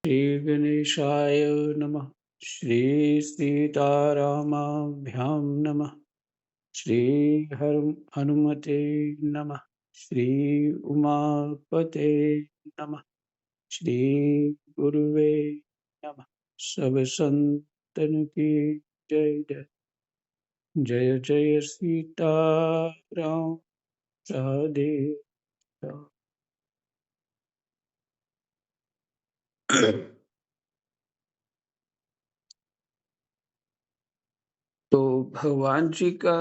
श्रीगणेशाय नमः। श्रीसीतारामाभ्यां नमः। हनुमते नमः। श्री उमापते नमः। श्री गुरुवे नमः। सब संतन की जय जय। जय जय सीताराम। राधे राम। तो भगवान जी का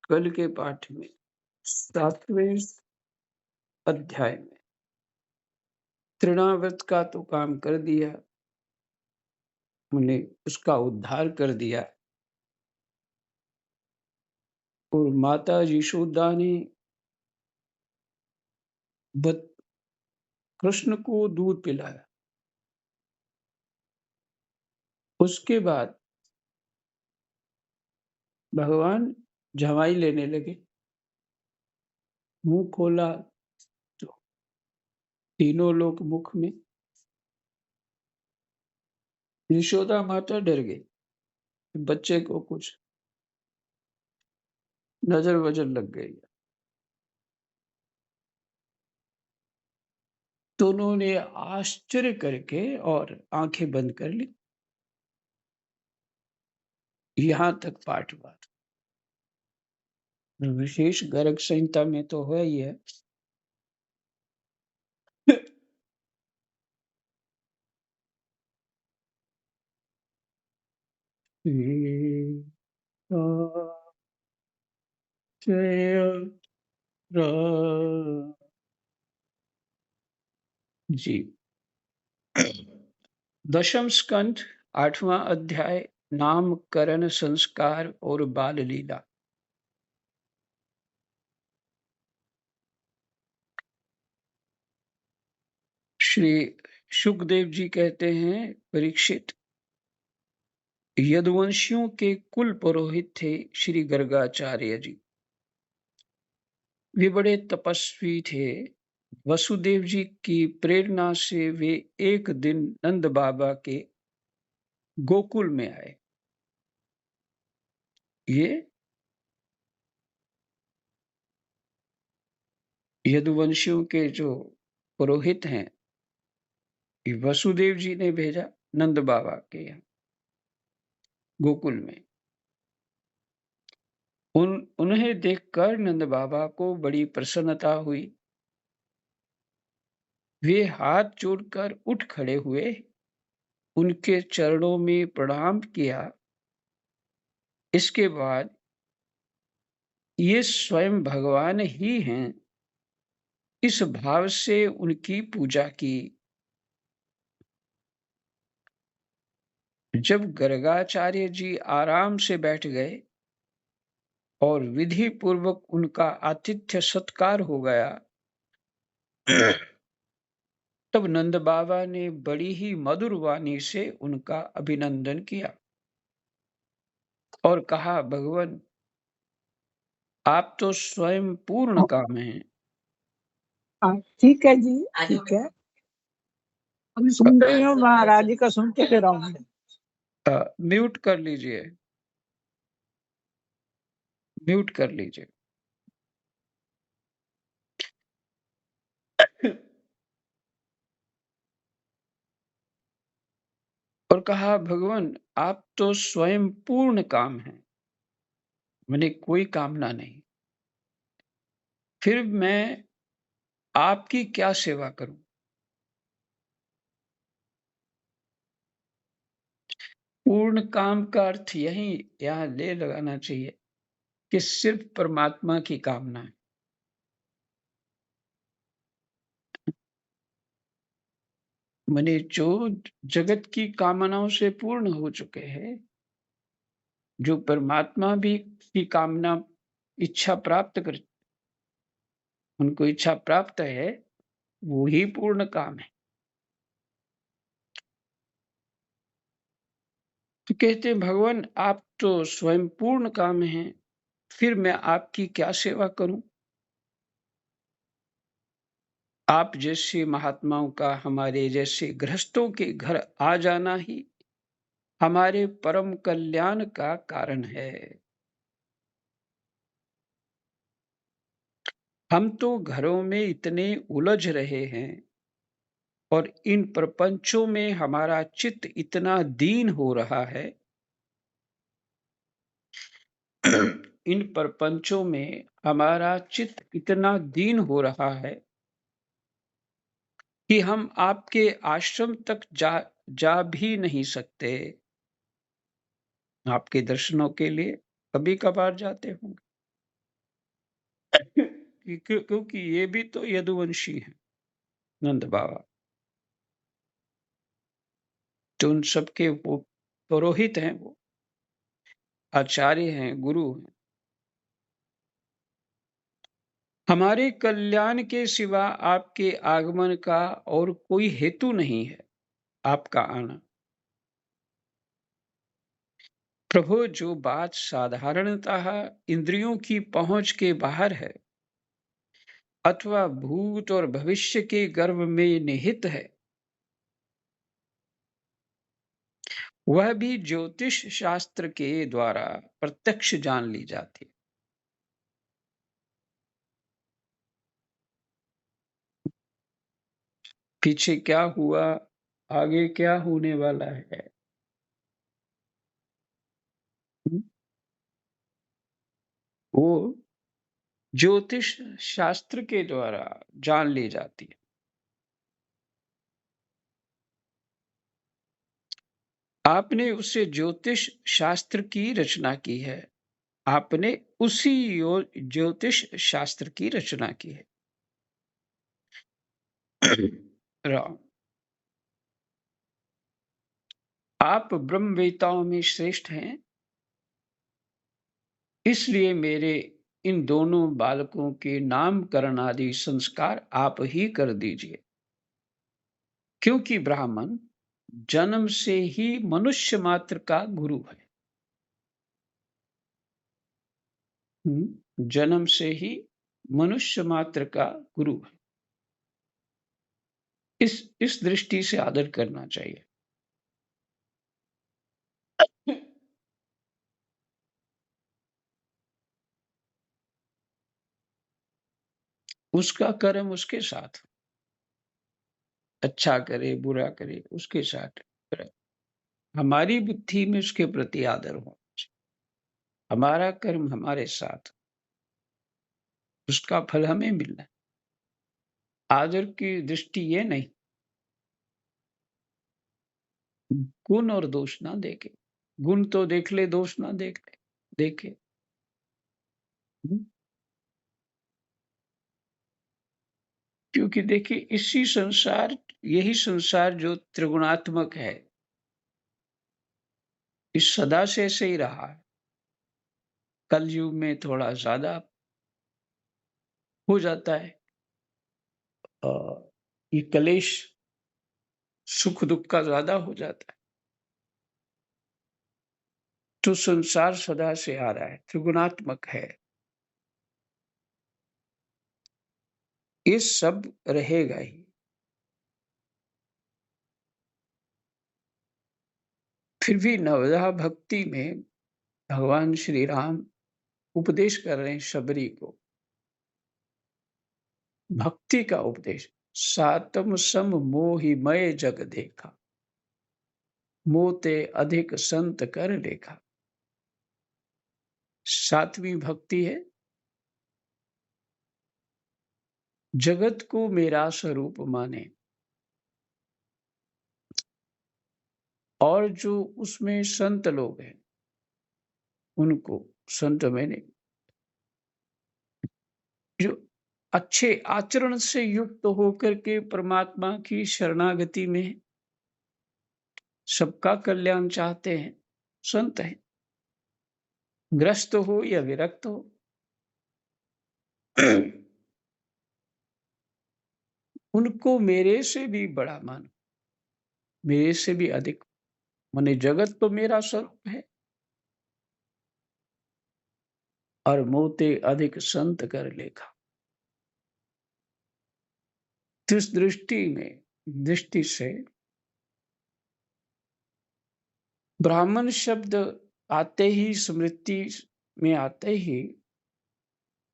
कल के पाठ में 7वें अध्याय में तृणाव्रत का तो काम कर दिया, उन्हें उसका उद्धार कर दिया। और माता यशोदा ने कृष्ण को दूध पिलाया। उसके बाद भगवान जमाई लेने लगे। मुंह खोला तो तीनों लोग मुख में। यशोदा माता डर गई, बच्चे को कुछ नजर वजर लग गई। तो उन्होंने आश्चर्य करके और आंखें बंद कर ली। यहां तक पाठ हुआ। विशेष गर्ग संहिता में तो है ही है। जी। दशम स्कंध 8वां अध्याय नामकरण संस्कार और बाल लीला। श्री सुखदेव जी कहते हैं, परीक्षित, यदुवंशियों के कुल पुरोहित थे श्री गर्गाचार्य जी। वे बड़े तपस्वी थे। वसुदेव जी की प्रेरणा से वे एक दिन नंद बाबा के गोकुल में आए। ये यदुवंशियों के जो पुरोहित हैं, ये वसुदेव जी ने भेजा नंद बाबा के यहाँ गोकुल में। उन्हें देखकर नंद बाबा को बड़ी प्रसन्नता हुई। वे हाथ जोड़कर उठ खड़े हुए, उनके चरणों में प्रणाम किया। इसके बाद ये स्वयं भगवान ही हैं, इस भाव से उनकी पूजा की। जब गर्गाचार्य जी आराम से बैठ गए और विधि पूर्वक उनका आतिथ्य सत्कार हो गया, तब नंद बाबा ने बड़ी ही मधुर वाणी से उनका अभिनंदन किया और कहा, भगवान आप तो स्वयं पूर्ण काम हैं। ठीक है जी, ठीक है। अभी सुन रही हूँ, महाराज जी का सुनते के रहूंगा। म्यूट कर लीजिए, म्यूट कर लीजिए। और कहा, भगवान आप तो स्वयं पूर्ण काम हैं, मैंने कोई कामना नहीं। फिर मैं आपकी क्या सेवा करूं? पूर्ण काम का अर्थ यही यहाँ ले लगाना चाहिए कि सिर्फ परमात्मा की कामना है। मैंने जो जगत की कामनाओं से पूर्ण हो चुके हैं, जो परमात्मा भी की कामना इच्छा प्राप्त कर, उनको इच्छा प्राप्त है, वो ही पूर्ण काम है। तो कहते हैं, भगवान आप तो स्वयं पूर्ण काम हैं, फिर मैं आपकी क्या सेवा करूं? आप जैसे महात्माओं का हमारे जैसे गृहस्थों के घर आ जाना ही हमारे परम कल्याण का कारण है। हम तो घरों में इतने उलझ रहे हैं और इन प्रपंचों में हमारा चित्त इतना दीन हो रहा है इन प्रपंचों में हमारा चित्त इतना दीन हो रहा है कि हम आपके आश्रम तक जा भी नहीं सकते। आपके दर्शनों के लिए कभी कभार जाते होंगे क्योंकि ये भी तो यदुवंशी है, नंद बाबा तो उन सबके वो पुरोहित हैं, वो आचार्य हैं, गुरु हैं। हमारे कल्याण के सिवा आपके आगमन का और कोई हेतु नहीं है आपका आना। प्रभु, जो बात साधारणतः इंद्रियों की पहुंच के बाहर है अथवा भूत और भविष्य के गर्भ में निहित है, वह भी ज्योतिष शास्त्र के द्वारा प्रत्यक्ष जान ली जाती है। पीछे क्या हुआ, आगे क्या होने वाला है, वो ज्योतिष शास्त्र के द्वारा जान ली जाती है। आपने उसे ज्योतिष शास्त्र की रचना की है। आपने उसी ज्योतिष शास्त्र की रचना की है। राम, आप ब्रह्मवेताओं में श्रेष्ठ हैं, इसलिए मेरे इन दोनों बालकों के नामकरण आदि संस्कार आप ही कर दीजिए। क्योंकि ब्राह्मण जन्म से ही मनुष्य मात्र का गुरु है। जन्म से ही मनुष्य मात्र का गुरु है। इस दृष्टि से आदर करना चाहिए। उसका कर्म उसके साथ, अच्छा करे बुरा करे उसके साथ। हमारी बुद्धि में उसके प्रति आदर हो, हमारा कर्म हमारे साथ, उसका फल हमें मिलना है। आदर की दृष्टि ये नहीं गुण और दोष ना देखे, गुण तो देख ले, दोष ना देखे। क्योंकि देखिए यही संसार जो त्रिगुणात्मक है, इस सदा से ऐसे ही रहा है। कलयुग में थोड़ा ज्यादा हो जाता है, ये कलेश सुख दुख का ज्यादा हो जाता है। तो संसार सदा से आ रहा है, त्रिगुणात्मक है, ये सब रहेगा ही। फिर भी नवधा भक्ति में भगवान श्री राम उपदेश कर रहे हैं शबरी को, भक्ति का उपदेश। सातम सम मोहिमय जग देखा, मोते अधिक संत कर लेखा। सातवीं भक्ति है, जगत को मेरा स्वरूप माने, और जो उसमें संत लोग हैं उनको, संत मैंने जो अच्छे आचरण से युक्त होकर के परमात्मा की शरणागति में सबका कल्याण चाहते हैं, संत हैं, ग्रस्त हो या विरक्त हो। उनको मेरे से भी बड़ा मानो, मेरे से भी अधिक, माने जगत तो मेरा स्वरूप है और मोते अधिक संत कर लेखा। तो इस दृष्टि से ब्राह्मण शब्द आते ही, स्मृति में आते ही,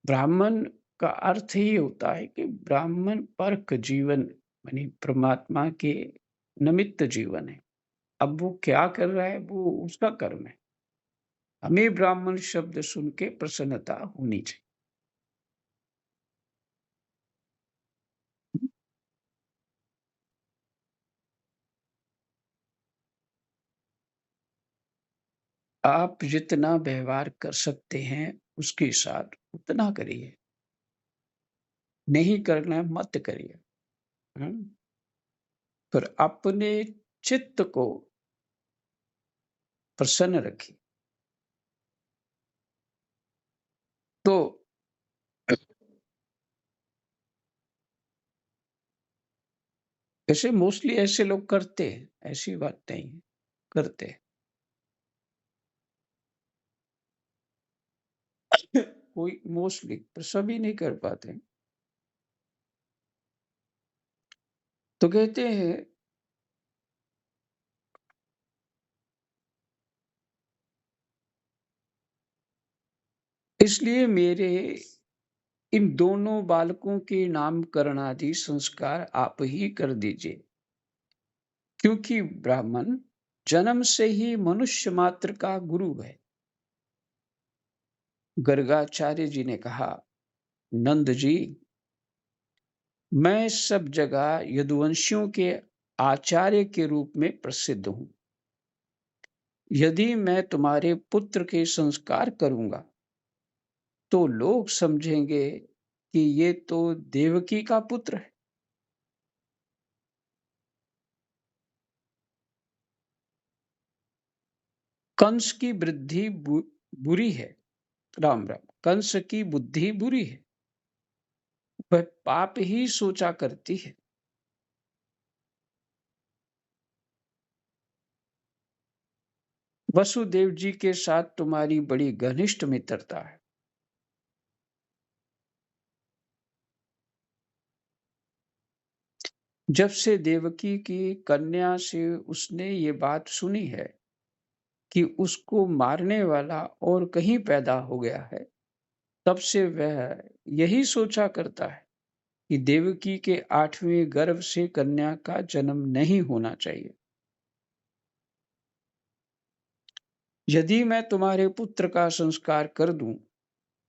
ब्राह्मण का अर्थ ही होता है कि ब्राह्मण परक जीवन, यानी परमात्मा के निमित्त जीवन है। अब वो क्या कर रहा है, वो उसका कर्म है। हमें ब्राह्मण शब्द सुन के प्रसन्नता होनी चाहिए। आप जितना व्यवहार कर सकते हैं उसके साथ उतना करिए, नहीं करना है मत करिए। हम्म? पर अपने चित्त को प्रसन्न रखिए। तो ऐसे मोस्टली ऐसे लोग करते हैं, ऐसी बात नहीं है, करते हैं। कोई मोस्टली, पर सभी नहीं कर पाते। तो कहते हैं इसलिए मेरे इन दोनों बालकों के नामकरण आदि संस्कार आप ही कर दीजिए, क्योंकि ब्राह्मण जन्म से ही मनुष्य मात्र का गुरु है। गर्गाचार्य जी ने कहा, नंद जी, मैं सब जगह यदुवंशियों के आचार्य के रूप में प्रसिद्ध हूं। यदि मैं तुम्हारे पुत्र के संस्कार करूंगा तो लोग समझेंगे कि ये तो देवकी का पुत्र है। कंस की बुद्धि बुरी है। राम राम। कंस की बुद्धि बुरी है, वह पाप ही सोचा करती है। वसुदेव जी के साथ तुम्हारी बड़ी घनिष्ठ मित्रता है। जब से देवकी की कन्या से उसने ये बात सुनी है कि उसको मारने वाला और कहीं पैदा हो गया है, तब से वह यही सोचा करता है कि देवकी के 8वें गर्भ से कन्या का जन्म नहीं होना चाहिए। यदि मैं तुम्हारे पुत्र का संस्कार कर दूं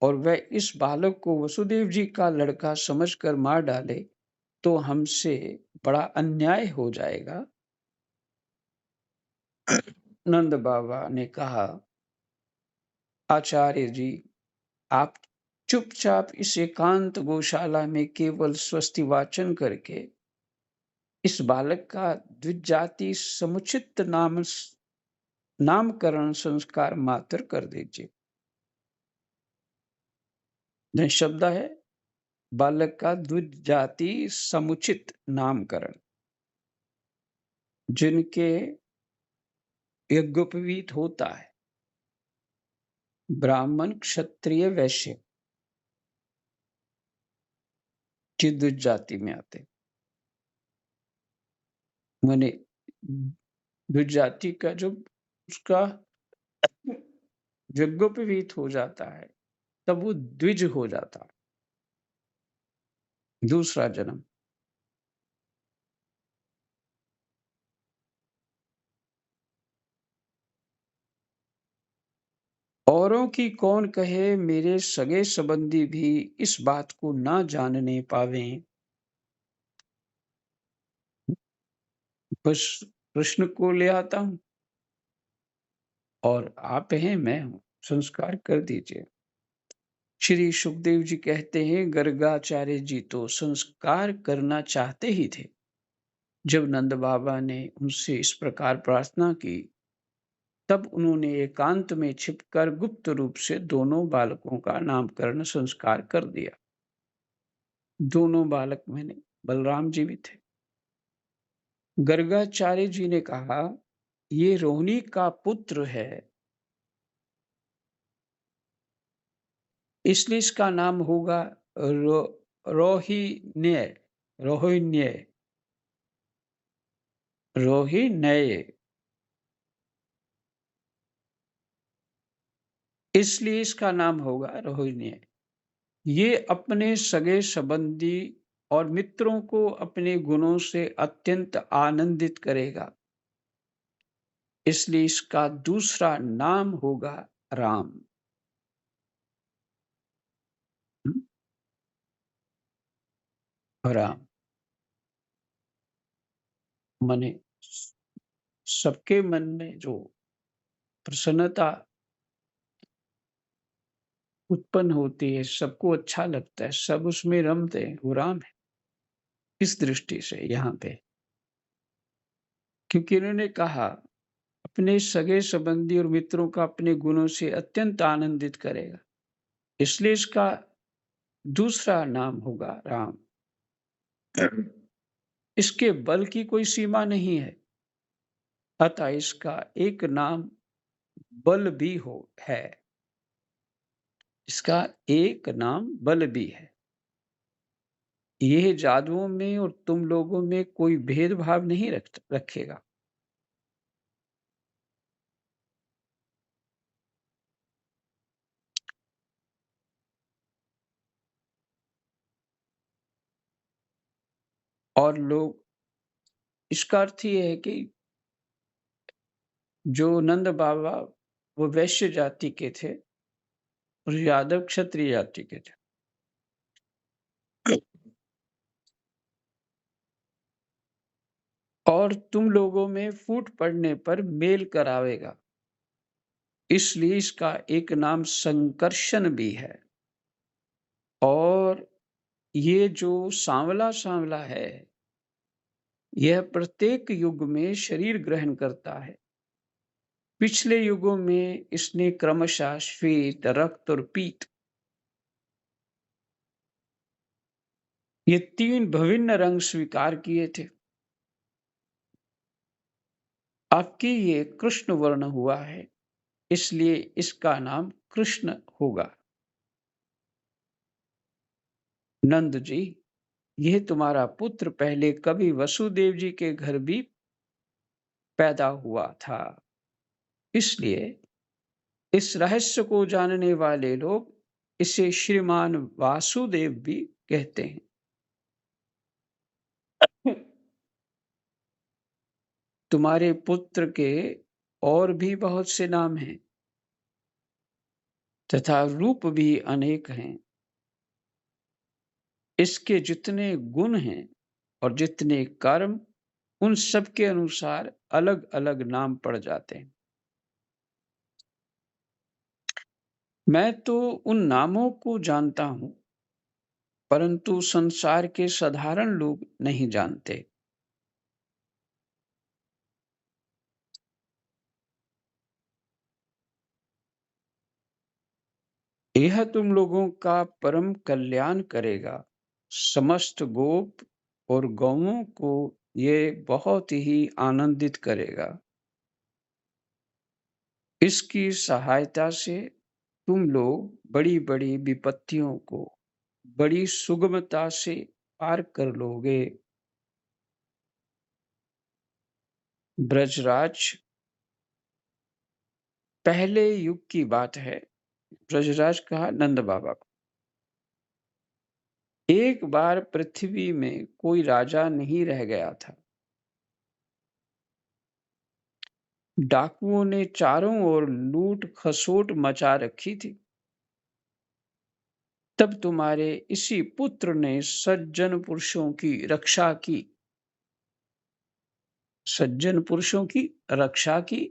और वह इस बालक को वसुदेव जी का लड़का समझकर मार डाले, तो हमसे बड़ा अन्याय हो जाएगा। नंद बाबा ने कहा, आचार्य जी, आप चुपचाप इस एकांत गौशाला में केवल स्वस्ति वाचन करके इस बालक का द्विजाति समुचित नामकरण संस्कार मात्र कर दीजिए। शब्द है बालक का द्विजाति समुचित नामकरण। जिनके यज्ञोपवीत होता है, ब्राह्मण क्षत्रिय वैश्य की द्विजाति में आते, माने द्विजाति का जो उसका यज्ञोपवीत हो जाता है, तब वो द्विज हो जाता है, दूसरा जन्म। औरों की कौन कहे, मेरे सगे संबंधी भी इस बात को ना जानने पावें। बस कृष्ण को ले आता हूं और आप हैं, मैं हूं, संस्कार कर दीजिए। श्री सुखदेव जी कहते हैं, गर्गाचार्य जी तो संस्कार करना चाहते ही थे। जब नंद बाबा ने उनसे इस प्रकार प्रार्थना की, तब उन्होंने एकांत में छिपकर गुप्त रूप से दोनों बालकों का नामकरण संस्कार कर दिया। दोनों बालक मैंने बलराम जी भी थे। गर्गाचार्य जी ने कहा, ये रोहिणी का पुत्र है, इसलिए इसका नाम होगा रोहिण्य। रोहिण्य, रोहिण्य। इसलिए इसका नाम होगा रोहिण्य। ये अपने सगे संबंधी और मित्रों को अपने गुणों से अत्यंत आनंदित करेगा, इसलिए इसका दूसरा नाम होगा राम। राम माने सबके मन में जो प्रसन्नता उत्पन्न होती है, सबको अच्छा लगता है, सब उसमें रमते हैं, वो राम है। इस दृष्टि से यहाँ पे, क्योंकि इन्होंने कहा अपने सगे संबंधी और मित्रों का अपने गुणों से अत्यंत आनंदित करेगा, इसलिए इसका दूसरा नाम होगा राम। इसके बल की कोई सीमा नहीं है, अतः इसका एक नाम बल भी है। इसका एक नाम बल भी है। यह जादुओं में और तुम लोगों में कोई भेदभाव नहीं रखेगा। और लोग, इसका अर्थ ये है कि जो नंद बाबा वो वैश्य जाति के थे और यादव क्षत्रिय जाति के थे। और तुम लोगों में फूट पड़ने पर मेल करावेगा, इसलिए इसका एक नाम संकर्षण भी है। और ये जो सांवला सांवला है, यह प्रत्येक युग में शरीर ग्रहण करता है। पिछले युगों में इसने क्रमशः श्वेत, रक्त और पीत, ये 3 विभिन्न रंग स्वीकार किए थे। आपकी ये कृष्ण वर्ण हुआ है, इसलिए इसका नाम कृष्ण होगा। नंद जी, यह तुम्हारा पुत्र पहले कभी वसुदेव जी के घर भी पैदा हुआ था, इसलिए इस रहस्य को जानने वाले लोग इसे श्रीमान वासुदेव भी कहते हैं। तुम्हारे पुत्र के और भी बहुत से नाम हैं तथा रूप भी अनेक हैं। इसके जितने गुण हैं और जितने कर्म, उन सब के अनुसार अलग अलग नाम पड़ जाते हैं। मैं तो उन नामों को जानता हूं, परंतु संसार के साधारण लोग नहीं जानते। यह तुम लोगों का परम कल्याण करेगा। समस्त गोप और गौओं को ये बहुत ही आनंदित करेगा। इसकी सहायता से तुम लोग बड़ी बड़ी विपत्तियों को बड़ी सुगमता से पार कर लोगे। ब्रजराज, पहले युग की बात है। ब्रजराज कहा नंद बाबा को, एक बार पृथ्वी में कोई राजा नहीं रह गया था। डाकुओं ने चारों ओर लूट खसोट मचा रखी थी। तब तुम्हारे इसी पुत्र ने सज्जन पुरुषों की रक्षा की, सज्जन पुरुषों की रक्षा की,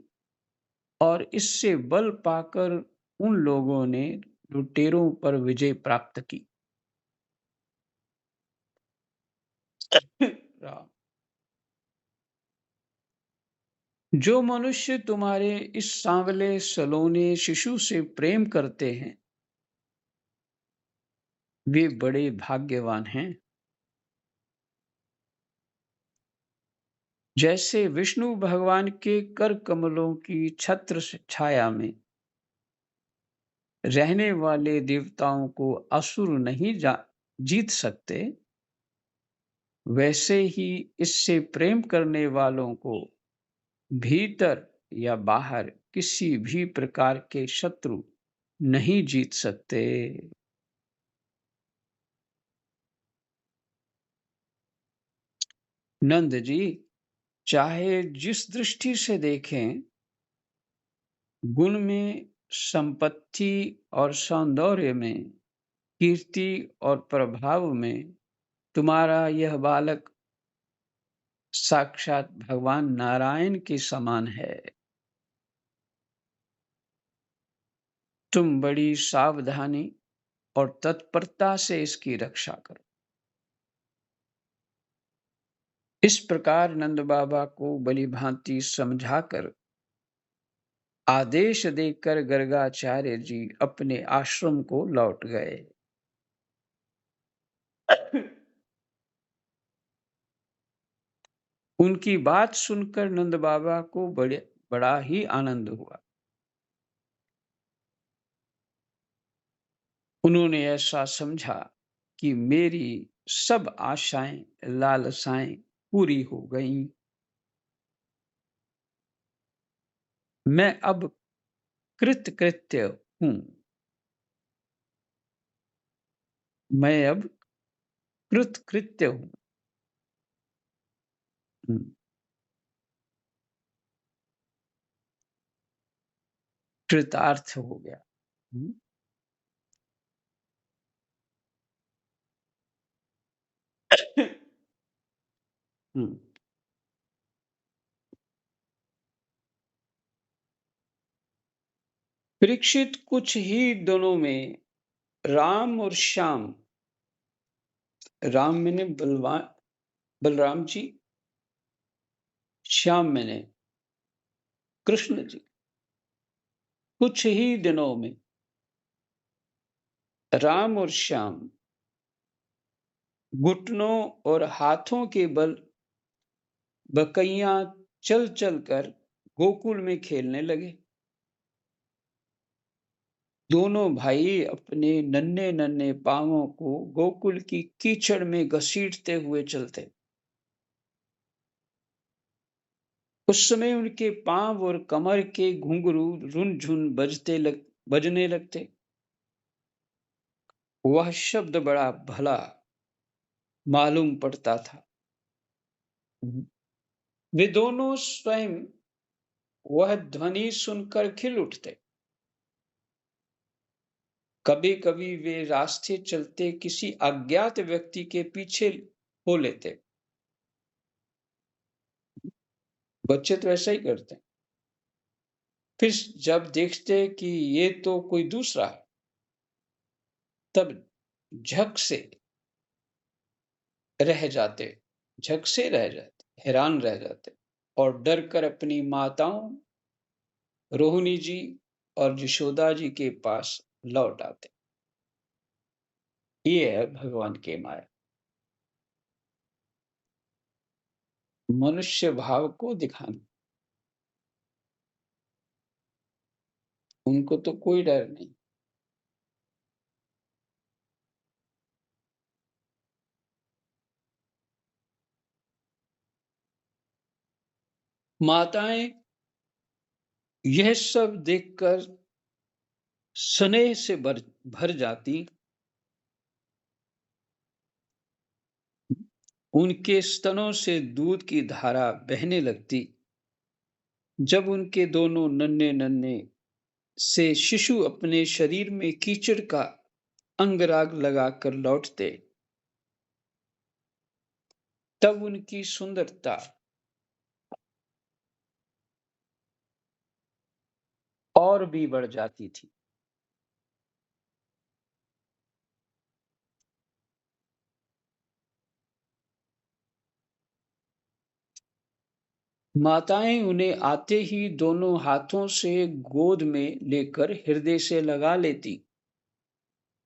और इससे बल पाकर उन लोगों ने लुटेरों पर विजय प्राप्त की। जो मनुष्य तुम्हारे इस सांवले सलोने शिशु से प्रेम करते हैं, वे बड़े भाग्यवान हैं। जैसे विष्णु भगवान के कर कमलों की छत्र छाया में रहने वाले देवताओं को असुर नहीं जीत सकते, वैसे ही इससे प्रेम करने वालों को भीतर या बाहर किसी भी प्रकार के शत्रु नहीं जीत सकते। नंद जी, चाहे जिस दृष्टि से देखें, गुण में, संपत्ति और सौंदर्य में, कीर्ति और प्रभाव में तुम्हारा यह बालक साक्षात भगवान नारायण के समान है। तुम बड़ी सावधानी और तत्परता से इसकी रक्षा करो। इस प्रकार नंद बाबा को भली भांति समझाकर आदेश देकर गर्गाचार्य जी अपने आश्रम को लौट गए। उनकी बात सुनकर नंद बाबा को बड़ा ही आनंद हुआ। उन्होंने ऐसा समझा कि मेरी सब आशाएं, लालसाएं पूरी हो गईं। मैं अब कृतकृत्य हूं। मैं अब कृतकृत्य हूं। कृतार्थ हो गया। परीक्षित कुछ ही दिनों में राम और श्याम, राम मैंने बलराम जी, श्याम मैंने कृष्ण जी, कुछ ही दिनों में राम और श्याम घुटनों और हाथों के बल बकैया चल चल कर गोकुल में खेलने लगे। दोनों भाई अपने नन्हे नन्हे पांवों को गोकुल की कीचड़ में घसीटते हुए चलते। उस समय उनके पांव और कमर के घुंघरू रुनझुन बजने लगते। वह शब्द बड़ा भला मालूम पड़ता था। वे दोनों स्वयं वह ध्वनि सुनकर खिल उठते। कभी कभी वे रास्ते चलते किसी अज्ञात व्यक्ति के पीछे हो लेते। बच्चे तो ऐसा ही करते हैं। फिर जब देखते कि ये तो कोई दूसरा है, तब झक से रह जाते, हैरान रह जाते और डर कर अपनी माताओं रोहिणी जी और यशोदा जी के पास लौट आते। ये है भगवान के माया। मनुष्य भाव को दिखाना, उनको तो कोई डर नहीं। माताएं यह सब देखकर स्नेह से भर जाती। उनके स्तनों से दूध की धारा बहने लगती। जब उनके दोनों नन्हे नन्हे से शिशु अपने शरीर में कीचड़ का अंगराग लगाकर लौटते, तब उनकी सुंदरता और भी बढ़ जाती थी। माताएं उन्हें आते ही दोनों हाथों से गोद में लेकर हृदय से लगा लेती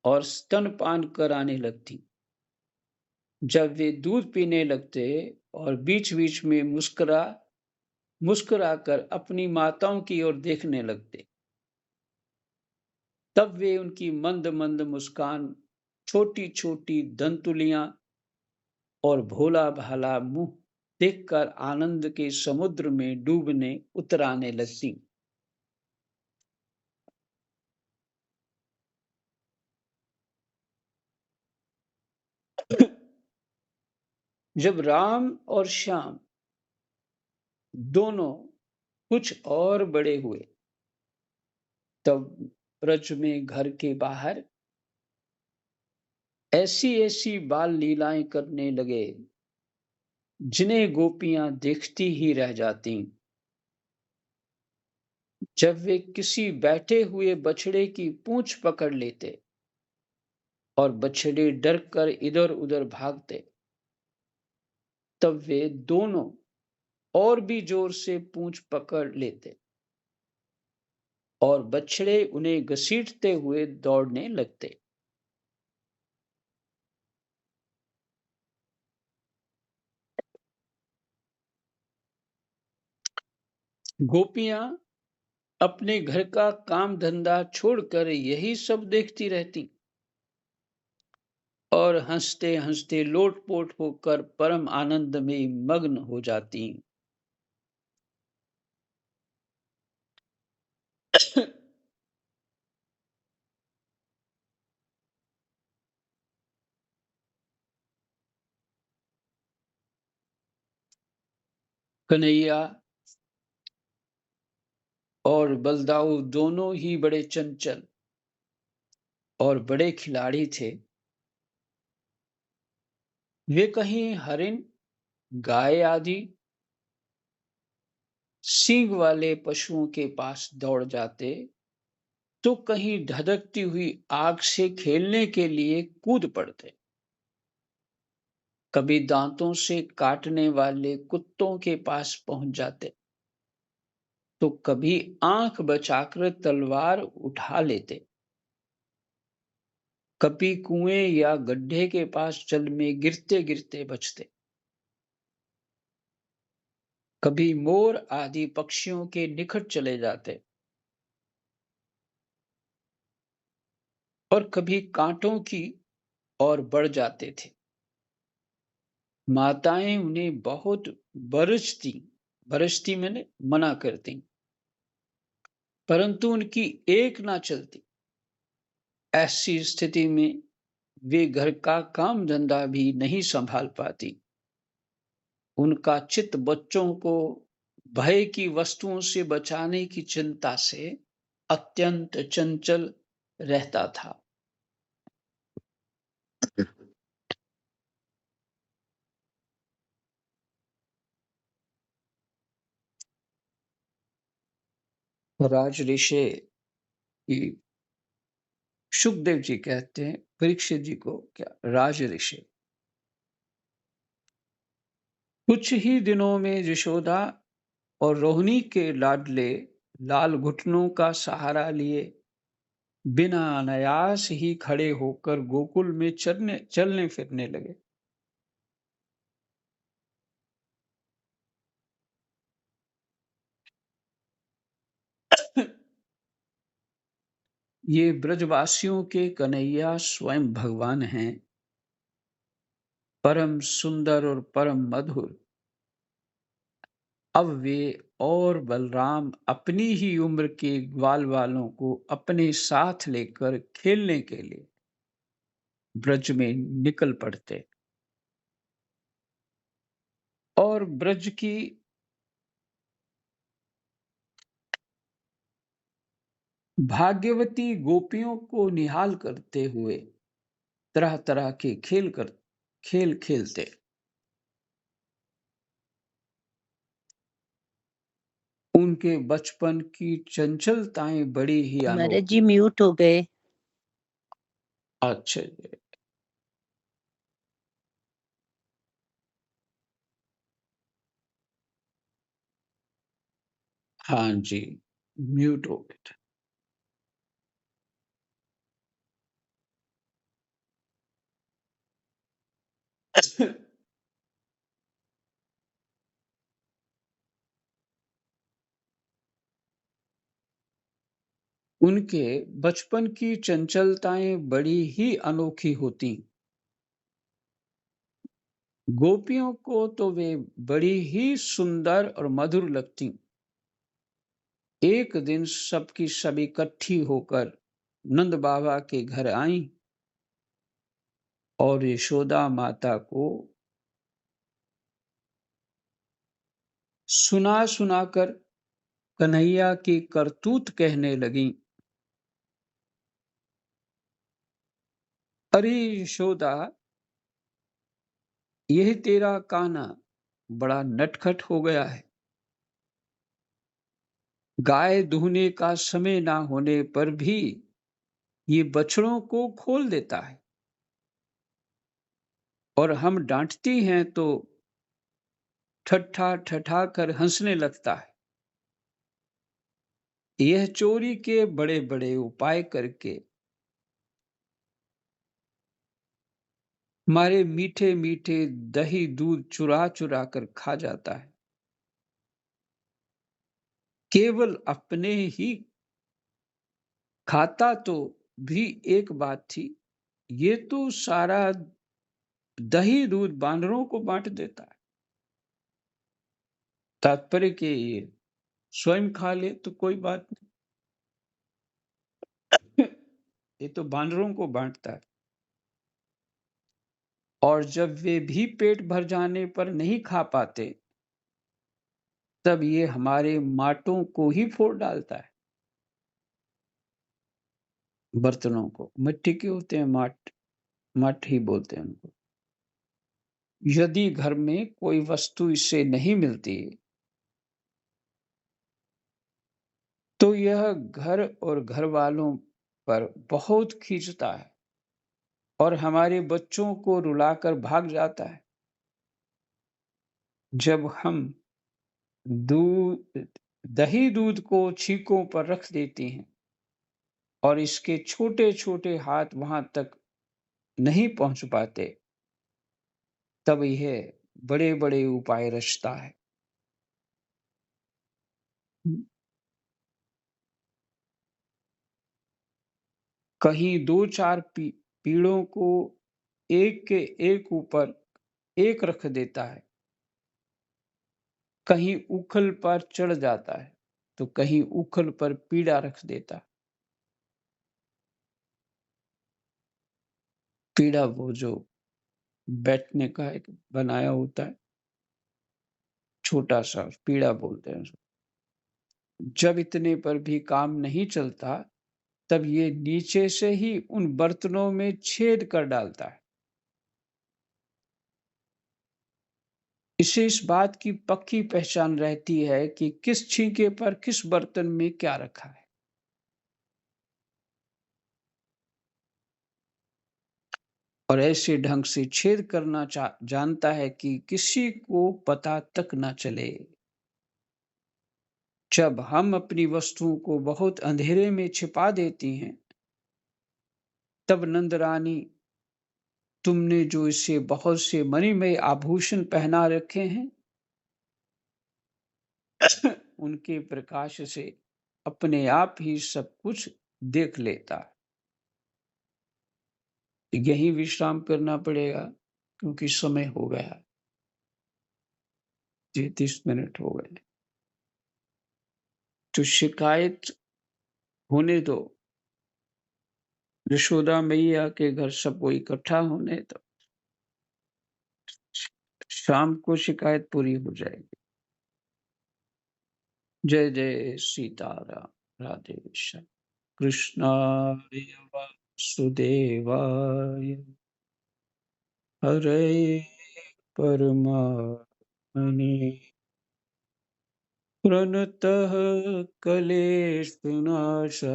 और स्तनपान कराने लगती। जब वे दूध पीने लगते और बीच-बीच में मुस्कुराकर अपनी माताओं की ओर देखने लगते, तब वे उनकी मंद-मंद मुस्कान, छोटी-छोटी दंतुलियां और भोला भाला मुंह देखकर आनंद के समुद्र में डूबने उतराने लगती। जब राम और श्याम दोनों कुछ और बड़े हुए, तब ब्रज में घर के बाहर ऐसी ऐसी बाल लीलाएं करने लगे जिन्हें गोपियां देखती ही रह जाती। जब वे किसी बैठे हुए बछड़े की पूंछ पकड़ लेते और बछड़े डर कर इधर उधर भागते, तब वे दोनों और भी जोर से पूंछ पकड़ लेते और बछड़े उन्हें घसीटते हुए दौड़ने लगते। गोपियां अपने घर का काम धंधा छोड़कर यही सब देखती रहती और हंसते हंसते लोटपोट होकर परम आनंद में मग्न हो जाती। कन्हैया और बलदाऊ दोनों ही बड़े चंचल और बड़े खिलाड़ी थे। वे कहीं हरिण, गाय आदि सींग वाले पशुओं के पास दौड़ जाते, तो कहीं धधकती हुई आग से खेलने के लिए कूद पड़ते। कभी दांतों से काटने वाले कुत्तों के पास पहुंच जाते, तो कभी आंख बचाकर तलवार उठा लेते। कभी कुएं या गड्ढे के पास जल में गिरते गिरते बचते। कभी मोर आदि पक्षियों के निकट चले जाते और कभी कांटों की ओर बढ़ जाते थे। माताएं उन्हें बहुत बरसती, बरसती मैंने मना करती, परंतु उनकी एक ना चलती। ऐसी स्थिति में वे घर का काम धंधा भी नहीं संभाल पाती। उनका चित्त बच्चों को भय की वस्तुओं से बचाने की चिंता से अत्यंत चंचल रहता था। राज ऋषि की सुखदेव जी कहते हैं परीक्षित जी को, क्या राज ऋषि। कुछ ही दिनों में यशोदा और रोहिणी के लाडले लाल घुटनों का सहारा लिए बिना अनायास ही खड़े होकर गोकुल में चलने फिरने लगे। ये ब्रजवासियों के कन्हैया स्वयं भगवान हैं, परम सुंदर और परम मधुर। अब वे और बलराम अपनी ही उम्र के ग्वाल वालों को अपने साथ लेकर खेलने के लिए ब्रज में निकल पड़ते और ब्रज की भाग्यवती गोपियों को निहाल करते हुए तरह तरह के खेल खेलते। उनके बचपन की चंचलताएं बड़ी ही महाराज जी अनोखी। म्यूट हो गए। अच्छा जी। हाँ जी, म्यूट हो गए थे। उनके बचपन की चंचलताएं बड़ी ही अनोखी होती। गोपियों को तो वे बड़ी ही सुंदर और मधुर लगती। एक दिन सबकी सब इकट्ठी होकर नंद बाबा के घर आईं और यशोदा माता को सुना सुनाकर कन्हैया की करतूत कहने लगीं। अरे यशोदा, यह तेरा कान्हा बड़ा नटखट हो गया है। गाय दूहने का समय ना होने पर भी ये बछड़ों को खोल देता है और हम डांटती हैं तो ठट्ठा ठठा कर हंसने लगता है। यह चोरी के बड़े बड़े उपाय करके हमारे मीठे मीठे दही दूध चुरा चुरा कर खा जाता है। केवल अपने ही खाता तो भी एक बात थी, ये तो सारा दही दूध बानरों को बांट देता है। तात्पर्य के ये स्वयं खा ले तो कोई बात नहीं, ये तो बानरों को बांटता है। और जब वे भी पेट भर जाने पर नहीं खा पाते, तब ये हमारे माटों को ही फोड़ डालता है। बर्तनों को, मिट्टी के होते हैं, मठ ही बोलते हैं उनको। यदि घर में कोई वस्तु इससे नहीं मिलती तो यह घर और घर वालों पर बहुत खींचता है और हमारे बच्चों को रुलाकर भाग जाता है। जब हम दूध दही दूध को छीकों पर रख देती हैं और इसके छोटे छोटे हाथ वहां तक नहीं पहुंच पाते, तब यह बड़े बड़े उपाय रचता है। कहीं दो चार पीड़ों को एक के एक ऊपर एक रख देता है, कहीं उखल पर चढ़ जाता है तो कहीं उखल पर पीड़ा रख देता है। पीड़ा वो जो बैठने का एक बनाया होता है, छोटा सा पीड़ा बोलते हैं उसको। जब इतने पर भी काम नहीं चलता, तब ये नीचे से ही उन बर्तनों में छेद कर डालता है। इसे इस बात की पक्की पहचान रहती है कि किस छींके पर किस बर्तन में क्या रखा है। और ऐसे ढंग से छेद करना जानता है कि किसी को पता तक न चले। जब हम अपनी वस्तुओं को बहुत अंधेरे में छिपा देती हैं, तब नंदरानी, तुमने जो इसे बहुत से मणिमय आभूषण पहना रखे हैं, उनके प्रकाश से अपने आप ही सब कुछ देख लेता है। यही विश्राम करना पड़ेगा क्योंकि समय हो गया, 33 मिनट हो गए। तो शिकायत होने दो, यशोदा मैया के घर सबको इकट्ठा होने दो, शाम को शिकायत पूरी हो जाएगी। जय जय सीताराम। राधे श्याम। कृष्णाय वासुदेवाय हरे परमात्मने प्रणतः क्लेशनाशाय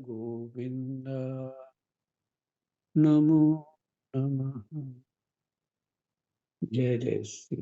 गोविंद नमो नमः। जय जय श्री